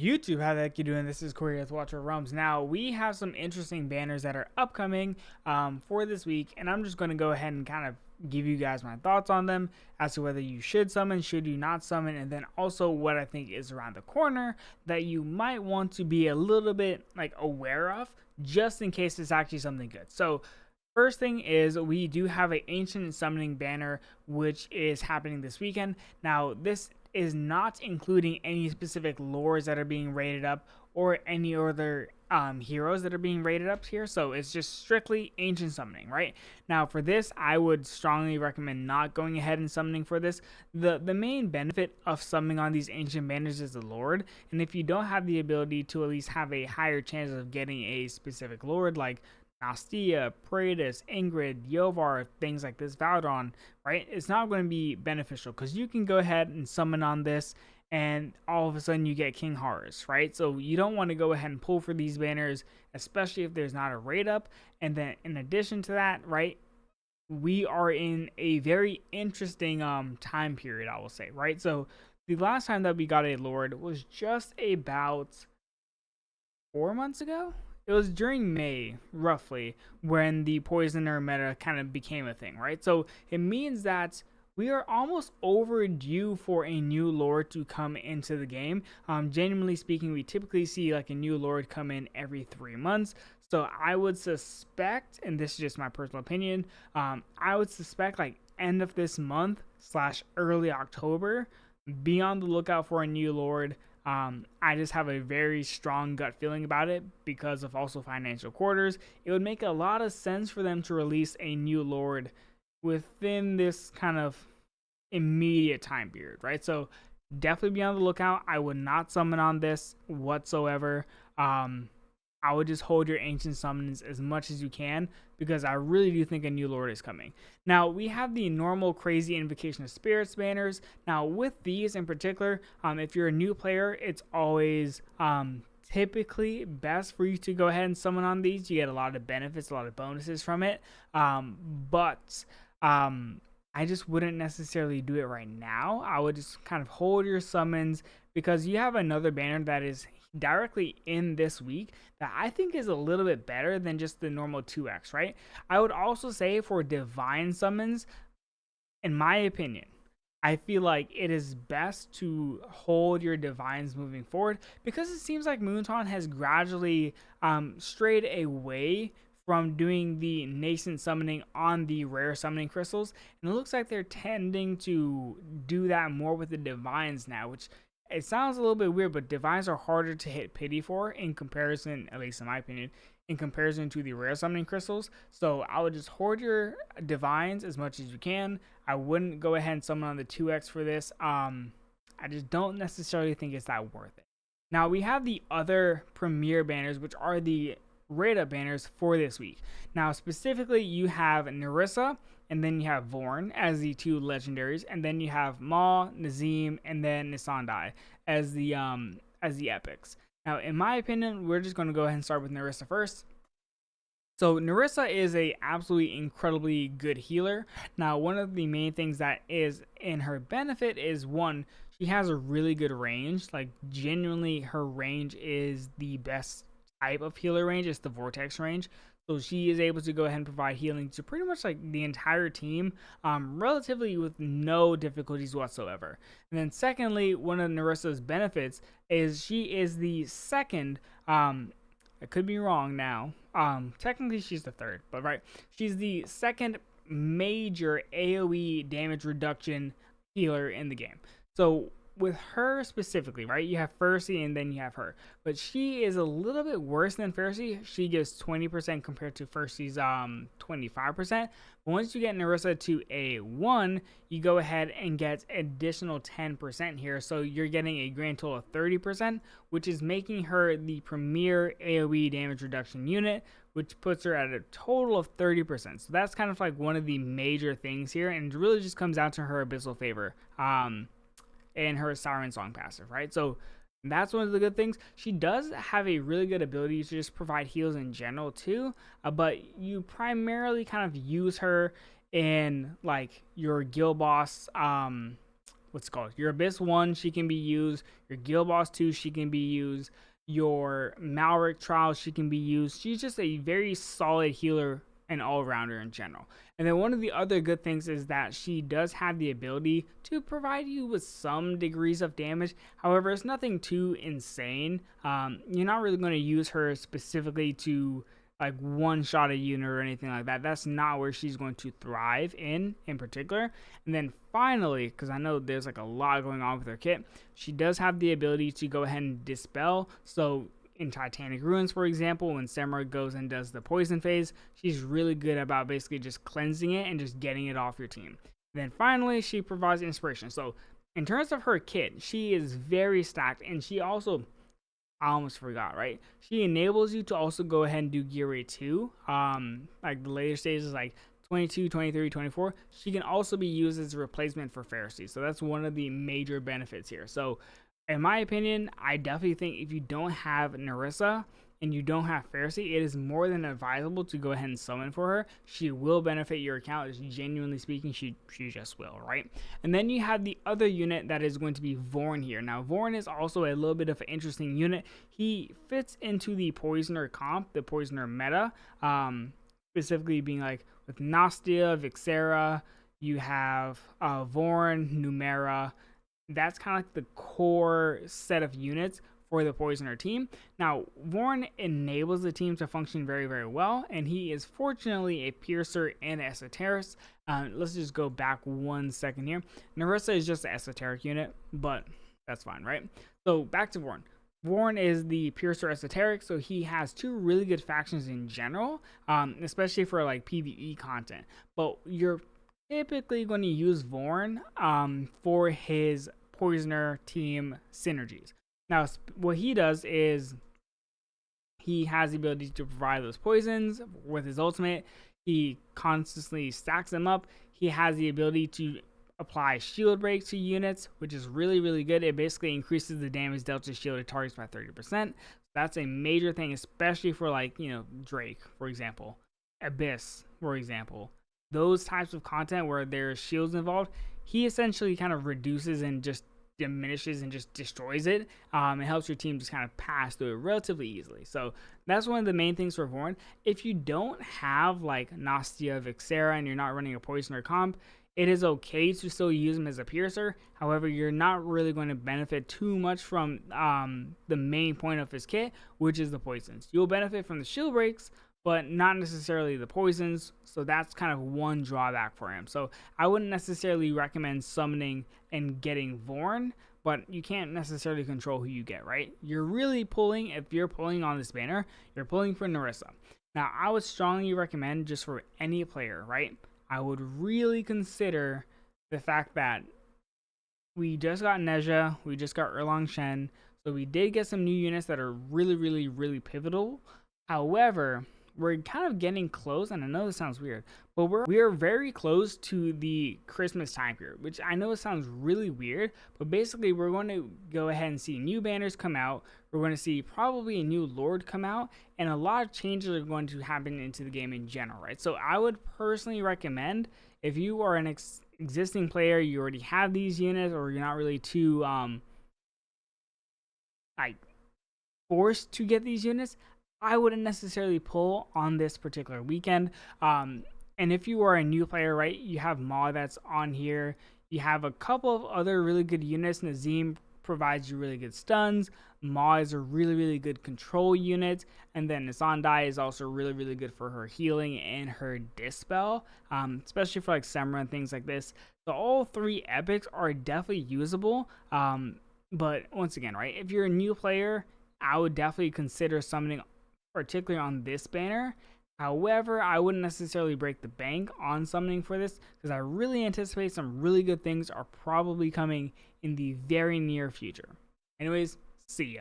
YouTube, how the heck you doing? This is Corey with Watcher Realms. Now, we have some interesting banners that are upcoming for this week, and I'm just going to go ahead and kind of give you guys my thoughts on them as to whether you should summon, should you not summon, and then also what I think is around the corner that you might want to be a little bit like aware of just in case it's actually something good. So, first thing is we do have an ancient summoning banner which is happening this weekend. Now, this is not including any specific lores that are being rated up or any other heroes that are being rated up here. So it's just strictly ancient summoning, right? Now for this, I would strongly recommend not going ahead and summoning for this. The main benefit of summoning on these ancient banners is the lord. And if you don't have the ability to at least have a higher chance of getting a specific lord like Nastia, Praetus, Ingrid, Yovar, things like this, Vaughn, right? It's not going to be beneficial because you can go ahead and summon on this and all of a sudden you get King Horus, right? So you don't want to go ahead and pull for these banners, especially if there's not a raid up. And then in addition to that, right, we are in a very interesting time period, I will say, right? So the last time that we got a Lord was just about 4 months ago. It was during May, roughly, when the poisoner meta kind of became a thing, right? So it means that we are almost overdue for a new lord to come into the game. Genuinely speaking, we typically see like a new lord come in every 3 months. So I would suspect, and this is just my personal opinion, I would suspect like end of this month / early October, be on the lookout for a new lord. I just have a very strong gut feeling about it because of also financial quarters. It would make a lot of sense for them to release a new lord within this kind of immediate time period, right? So definitely be on the lookout. I would not summon on this whatsoever. I would just hold your ancient summons as much as you can because I really do think a new lord is coming. Now, we have the normal crazy Invocation of Spirits banners. Now, with these in particular, if you're a new player, it's always typically best for you to go ahead and summon on these. You get a lot of benefits, a lot of bonuses from it. But I just wouldn't necessarily do it right now. I would just kind of hold your summons because you have another banner that is directly in this week that I think is a little bit better than just the normal 2x, right? I would also say for divine summons, in my opinion, I feel like it is best to hold your divines moving forward because it seems like Moonton has gradually strayed away from doing the nascent summoning on the rare summoning crystals, and it looks like they're tending to do that more with the divines now, which it sounds a little bit weird, but divines are harder to hit pity for in comparison, at least in my opinion, in comparison to the rare summoning crystals. So I would just hoard your divines as much as you can. I wouldn't go ahead and summon on the 2x for this. I just don't necessarily think it's that worth it. Now we have the other premier banners, which are the raid up banners for this week. Now specifically you have Nerissa and then you have Vorn as the two legendaries, and then you have Ma, Nazim, and then Nisandai as the epics. Now in my opinion, we're just going to go ahead and start with Nerissa first. So Narissa is a absolutely incredibly good healer. Now one of the main things that is in her benefit is one, she has a really good range. Like genuinely her range is the best type of healer range. It's the vortex range. So she is able to go ahead and provide healing to pretty much like the entire team, relatively with no difficulties whatsoever. And then secondly, one of Narissa's benefits is she is the second, I could be wrong now, technically she's the third, but right, she's the second major AoE damage reduction healer in the game. So with her specifically, right, you have Fercy and then you have her, but she is a little bit worse than Fercy. She gives 20% compared to Fercy's 25%. But once you get Nerissa to A1, you go ahead and get additional 10% here, so you're getting a grand total of 30%, which is making her the premier AoE damage reduction unit, which puts her at a total of 30%. So that's kind of like one of the major things here, and it really just comes down to her Abyssal Favor and her Siren Song passive, right? So that's one of the good things. She does have a really good ability to just provide heals in general too, but you primarily kind of use her in like your guild boss what's it called, your Abyss 1, she can be used. Your Guild Boss 2, she can be used. Your Malric Trial, she can be used. She's just a very solid healer and all-rounder in general. And then one of the other good things is that she does have the ability to provide you with some degrees of damage. However, it's nothing too insane. You're not really going to use her specifically to like one-shot a unit or anything like that. That's not where she's going to thrive in particular. And then finally, because I know there's like a lot going on with her kit, she does have the ability to go ahead and dispel. So in Titanic Ruins, for example, when Samurai goes and does the poison phase, she's really good about basically just cleansing it and just getting it off your team. And then finally, she provides inspiration. So in terms of her kit, she is very stacked, and she also, I almost forgot, right? She enables you to also go ahead and do Gear Rate 2. Like the later stages, like 22, 23, 24. She can also be used as a replacement for Pharisee. So that's one of the major benefits here. So in my opinion, I definitely think if you don't have Nerissa and you don't have Pharisee, it is more than advisable to go ahead and summon for her. She will benefit your account. Just genuinely speaking, she just will, right? And then you have the other unit that is going to be Vorn here. Now, Vorn is also a little bit of an interesting unit. He fits into the Poisoner comp, the Poisoner meta, specifically being like with Nastia, Vixera, you have Vorn, Numera. That's kind of like the core set of units for the Poisoner team. Now, Vorn enables the team to function very, very well, and he is fortunately a Piercer and Esoteric. Let's just go back 1 second here. Narissa is just an Esoteric unit, but that's fine, right? So back to Vorn. Vorn is the Piercer Esoteric, so he has 2 really good factions in general, especially for like PvE content. But you're typically going to use Vorn for his Poisoner team synergies. Now, what he does is he has the ability to provide those poisons with his ultimate. He constantly stacks them up. He has the ability to apply shield break to units, which is really, really good. It basically increases the damage dealt to shielded targets by 30%. That's a major thing, especially for like, you know, Drake, for example, Abyss, for example. Those types of content where there's shields involved, he essentially kind of reduces and just diminishes and just destroys it. It helps your team just kind of pass through it relatively easily. So that's one of the main things for Vorn. If you don't have like Nastia, Vixera, and you're not running a Poisoner comp, it is okay to still use him as a Piercer. However, you're not really going to benefit too much from the main point of his kit, which is the poisons. You'll benefit from the shield breaks, but not necessarily the poisons. So that's kind of one drawback for him. So I wouldn't necessarily recommend summoning and getting Vorn, but you can't necessarily control who you get, right? You're really pulling, if you're pulling on this banner, you're pulling for Nerissa. Now, I would strongly recommend, just for any player, right? I would really consider the fact that we just got Nezha, we just got Erlang Shen, so we did get some new units that are really, really, really pivotal. However, we're kind of getting close, and I know this sounds weird, but we're very close to the Christmas time period, which I know it sounds really weird, but basically we're going to go ahead and see new banners come out. We're going to see probably a new Lord come out, and a lot of changes are going to happen into the game in general, right? So I would personally recommend, if you are an existing player, you already have these units, or you're not really too like forced to get these units, I wouldn't necessarily pull on this particular weekend. And if you are a new player, right, you have Maw that's on here. You have a couple of other really good units. Nazim provides you really good stuns. Maw is a really, really good control unit. And then Nisandai is also really, really good for her healing and her dispel, especially for like Semra and things like this. So all 3 epics are definitely usable. But once again, right, if you're a new player, I would definitely consider summoning, particularly on this banner. However, I wouldn't necessarily break the bank on summoning for this, because I really anticipate some really good things are probably coming in the very near future. Anyways, see ya.